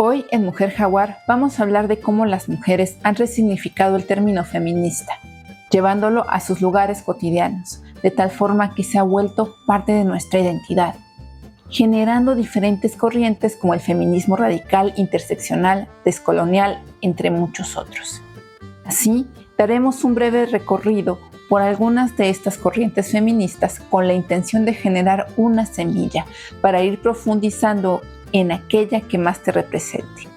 Hoy en Mujer Jaguar vamos a hablar de cómo las mujeres han resignificado el término feminista, llevándolo a sus lugares cotidianos, de tal forma que se ha vuelto parte de nuestra identidad, generando diferentes corrientes como el feminismo radical, interseccional, descolonial, entre muchos otros. Así, daremos un breve recorrido por algunas de estas corrientes feministas con la intención de generar una semilla para ir profundizando en aquella que más te represente.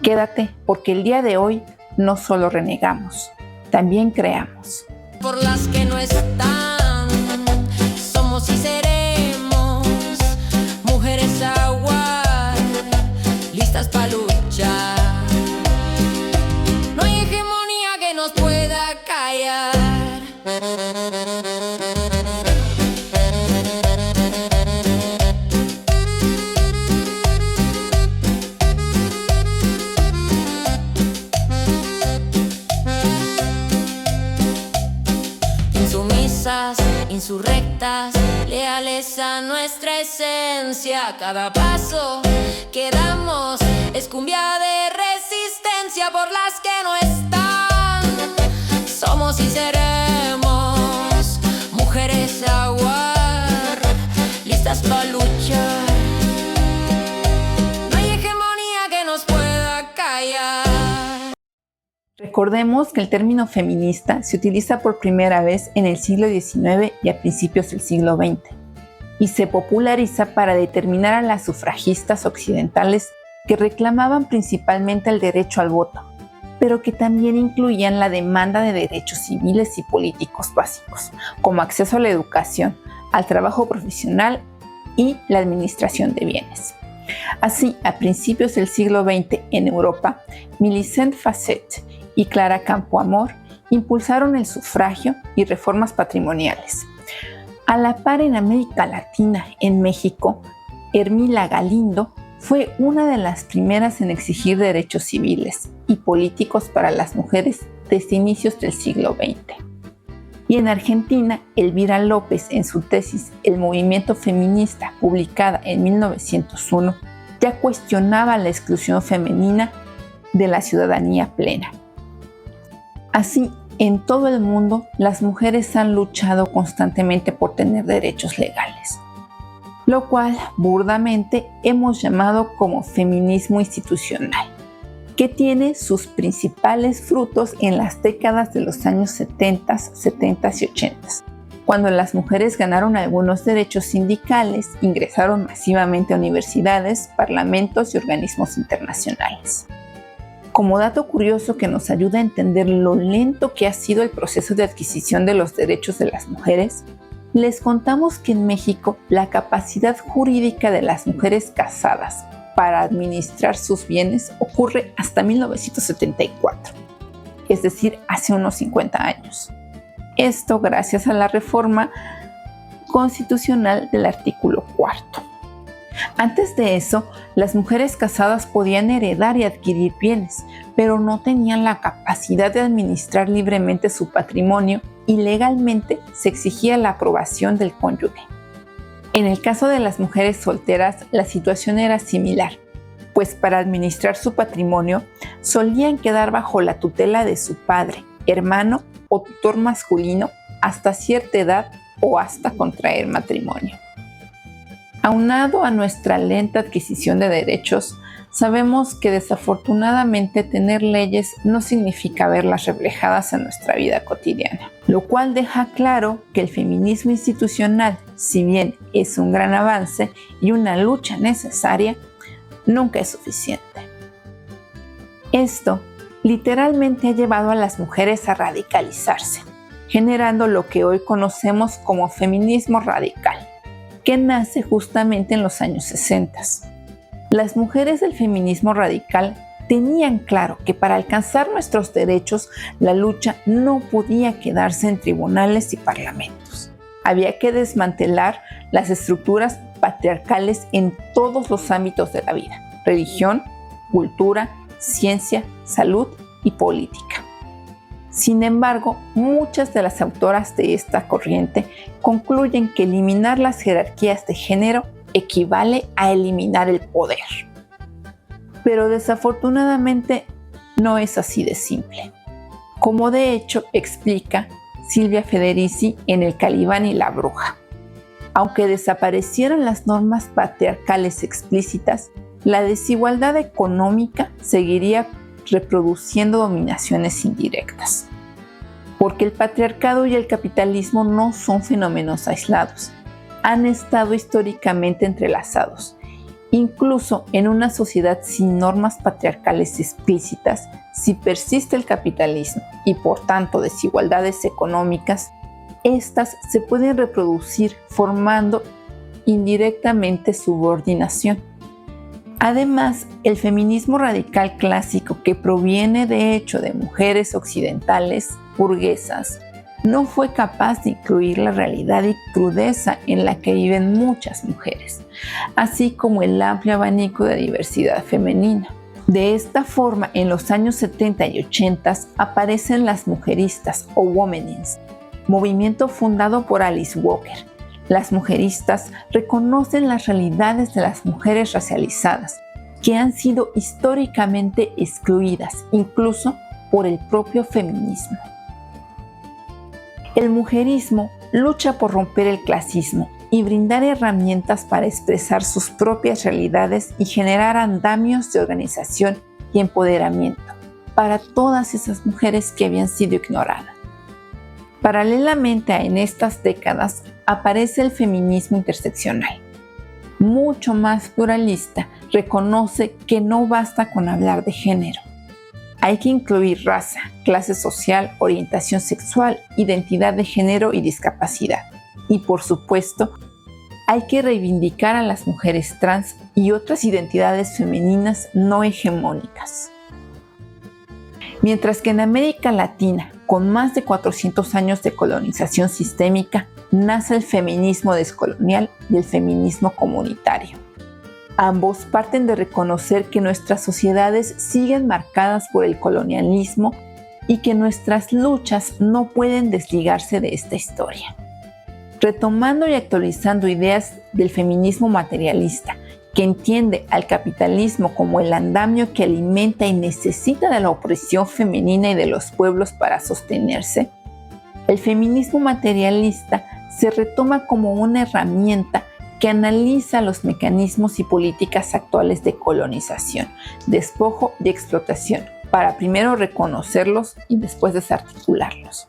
Quédate, porque el día de hoy no solo renegamos, también creamos. Por las que no están, somos y seremos mujeres jaguar, listas para luchar. No hay hegemonía que nos pueda callar. Insumisas, insurrectas, leales a nuestra esencia. Cada paso que damos es cumbia de resistencia por las que no están. Somos y seremos mujeres jaguar, listas para luchar. No hay hegemonía que nos pueda callar. Recordemos que el término feminista se utiliza por primera vez en el siglo XIX y a principios del siglo XX, y se populariza para determinar a las sufragistas occidentales que reclamaban principalmente el derecho al voto, pero que también incluían la demanda de derechos civiles y políticos básicos, como acceso a la educación, al trabajo profesional y la administración de bienes. Así, a principios del siglo XX en Europa, Millicent Facet y Clara Campoamor impulsaron el sufragio y reformas patrimoniales. A la par, en América Latina, en México, Hermila Galindo fue una de las primeras en exigir derechos civiles y políticos para las mujeres desde inicios del siglo XX. Y en Argentina, Elvira López, en su tesis El movimiento feminista, publicada en 1901, ya cuestionaba la exclusión femenina de la ciudadanía plena. Así, en todo el mundo, las mujeres han luchado constantemente por tener derechos legales, lo cual burdamente hemos llamado como feminismo institucional, que tiene sus principales frutos en las décadas de los años 70, 70 y 80, cuando las mujeres ganaron algunos derechos sindicales, ingresaron masivamente a universidades, parlamentos y organismos internacionales. Como dato curioso que nos ayuda a entender lo lento que ha sido el proceso de adquisición de los derechos de las mujeres, les contamos que en México la capacidad jurídica de las mujeres casadas para administrar sus bienes ocurre hasta 1974, es decir, hace unos 50 años. Esto gracias a la reforma constitucional del artículo 4. Antes de eso, las mujeres casadas podían heredar y adquirir bienes, pero no tenían la capacidad de administrar libremente su patrimonio y legalmente se exigía la aprobación del cónyuge. En el caso de las mujeres solteras, la situación era similar, pues para administrar su patrimonio solían quedar bajo la tutela de su padre, hermano o tutor masculino hasta cierta edad o hasta contraer matrimonio. Aunado a nuestra lenta adquisición de derechos, sabemos que desafortunadamente tener leyes no significa verlas reflejadas en nuestra vida cotidiana, lo cual deja claro que el feminismo institucional, si bien es un gran avance y una lucha necesaria, nunca es suficiente. Esto literalmente ha llevado a las mujeres a radicalizarse, generando lo que hoy conocemos como feminismo radical, que nace justamente en los años 60. Las mujeres del feminismo radical tenían claro que para alcanzar nuestros derechos, la lucha no podía quedarse en tribunales y parlamentos. Había que desmantelar las estructuras patriarcales en todos los ámbitos de la vida: religión, cultura, ciencia, salud y política. Sin embargo, muchas de las autoras de esta corriente concluyen que eliminar las jerarquías de género equivale a eliminar el poder. Pero desafortunadamente no es así de simple, como de hecho explica Silvia Federici en El Calibán y la Bruja. Aunque desaparecieran las normas patriarcales explícitas, la desigualdad económica seguiría reproduciendo dominaciones indirectas. Porque el patriarcado y el capitalismo no son fenómenos aislados, han estado históricamente entrelazados. Incluso en una sociedad sin normas patriarcales explícitas, si persiste el capitalismo y por tanto desigualdades económicas, estas se pueden reproducir formando indirectamente subordinación. Además, el feminismo radical clásico, que proviene de hecho de mujeres occidentales burguesas, no fue capaz de incluir la realidad y crudeza en la que viven muchas mujeres, así como el amplio abanico de diversidad femenina. De esta forma, en los años 70 y 80 aparecen las mujeristas o womenins, movimiento fundado por Alice Walker. Las mujeristas reconocen las realidades de las mujeres racializadas, que han sido históricamente excluidas, incluso por el propio feminismo. El mujerismo lucha por romper el clasismo y brindar herramientas para expresar sus propias realidades y generar andamios de organización y empoderamiento para todas esas mujeres que habían sido ignoradas. Paralelamente en estas décadas aparece el feminismo interseccional. Mucho más pluralista, reconoce que no basta con hablar de género. Hay que incluir raza, clase social, orientación sexual, identidad de género y discapacidad. Y por supuesto, hay que reivindicar a las mujeres trans y otras identidades femeninas no hegemónicas. Mientras que en América Latina, con más de 400 años de colonización sistémica, nace el feminismo descolonial y el feminismo comunitario. Ambos parten de reconocer que nuestras sociedades siguen marcadas por el colonialismo y que nuestras luchas no pueden desligarse de esta historia. Retomando y actualizando ideas del feminismo materialista, que entiende al capitalismo como el andamio que alimenta y necesita de la opresión femenina y de los pueblos para sostenerse, el feminismo materialista se retoma como una herramienta que analiza los mecanismos y políticas actuales de colonización, despojo y explotación, para primero reconocerlos y después desarticularlos.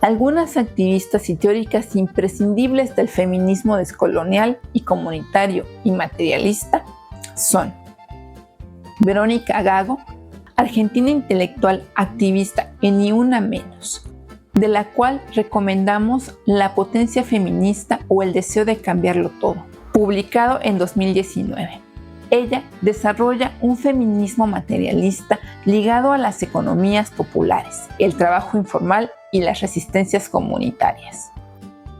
Algunas activistas y teóricas imprescindibles del feminismo descolonial y comunitario y materialista son Verónica Gago, argentina intelectual activista en Ni Una Menos, de la cual recomendamos La Potencia Feminista o El Deseo de Cambiarlo Todo, publicado en 2019. Ella desarrolla un feminismo materialista ligado a las economías populares, el trabajo informal y las resistencias comunitarias.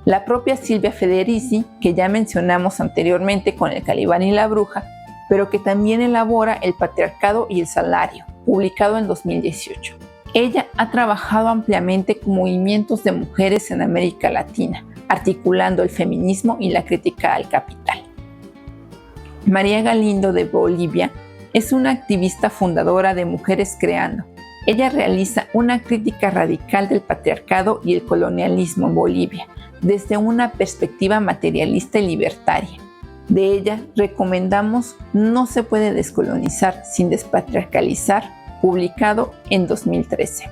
La propia Silvia Federici, que ya mencionamos anteriormente con El Calibán y la Bruja, pero que también elabora El Patriarcado y el Salario, publicado en 2018. Ella ha trabajado ampliamente con movimientos de mujeres en América Latina, articulando el feminismo y la crítica al capital. María Galindo de Bolivia es una activista fundadora de Mujeres Creando. Ella realiza una crítica radical del patriarcado y el colonialismo en Bolivia, desde una perspectiva materialista y libertaria. De ella recomendamos No se puede descolonizar sin despatriarcalizar, publicado en 2013.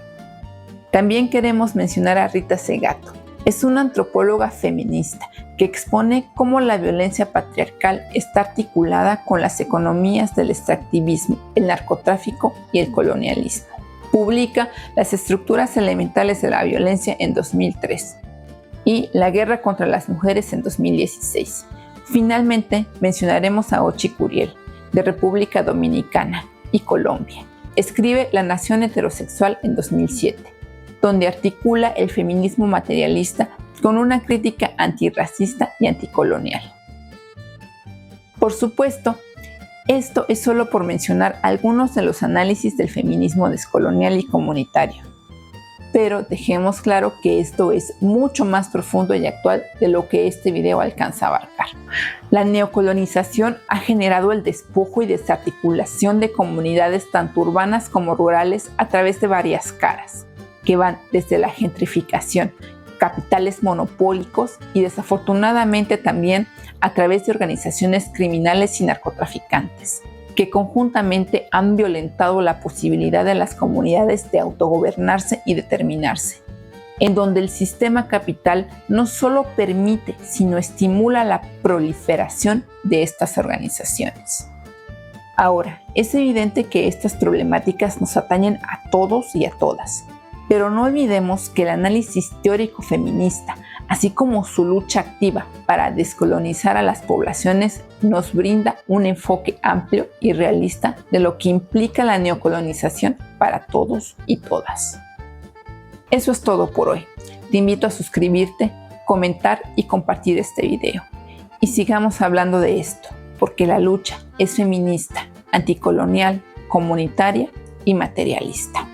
También queremos mencionar a Rita Segato. Es una antropóloga feminista que expone cómo la violencia patriarcal está articulada con las economías del extractivismo, el narcotráfico y el colonialismo. Publica Las estructuras elementales de la violencia en 2003 y La guerra contra las mujeres en 2016. Finalmente, mencionaremos a Ochi Curiel, de República Dominicana y Colombia. Escribe La nación heterosexual en 2007, donde articula el feminismo materialista con una crítica antirracista y anticolonial. Por supuesto, esto es solo por mencionar algunos de los análisis del feminismo descolonial y comunitario. pero dejemos claro que esto es mucho más profundo y actual de lo que este video alcanza a abarcar. La neocolonización ha generado el despojo y desarticulación de comunidades tanto urbanas como rurales a través de varias caras, que van desde la gentrificación, capitales monopólicos y desafortunadamente también a través de organizaciones criminales y narcotraficantes, que conjuntamente han violentado la posibilidad de las comunidades de autogobernarse y determinarse, en donde el sistema capital no solo permite, sino estimula la proliferación de estas organizaciones. Ahora, es evidente que estas problemáticas nos atañen a todos y a todas, pero no olvidemos que el análisis teórico feminista, así como su lucha activa para descolonizar a las poblaciones, nos brinda un enfoque amplio y realista de lo que implica la neocolonización para todos y todas. Eso es todo por hoy. Te invito a suscribirte, comentar y compartir este video. Y sigamos hablando de esto, porque la lucha es feminista, anticolonial, comunitaria y materialista.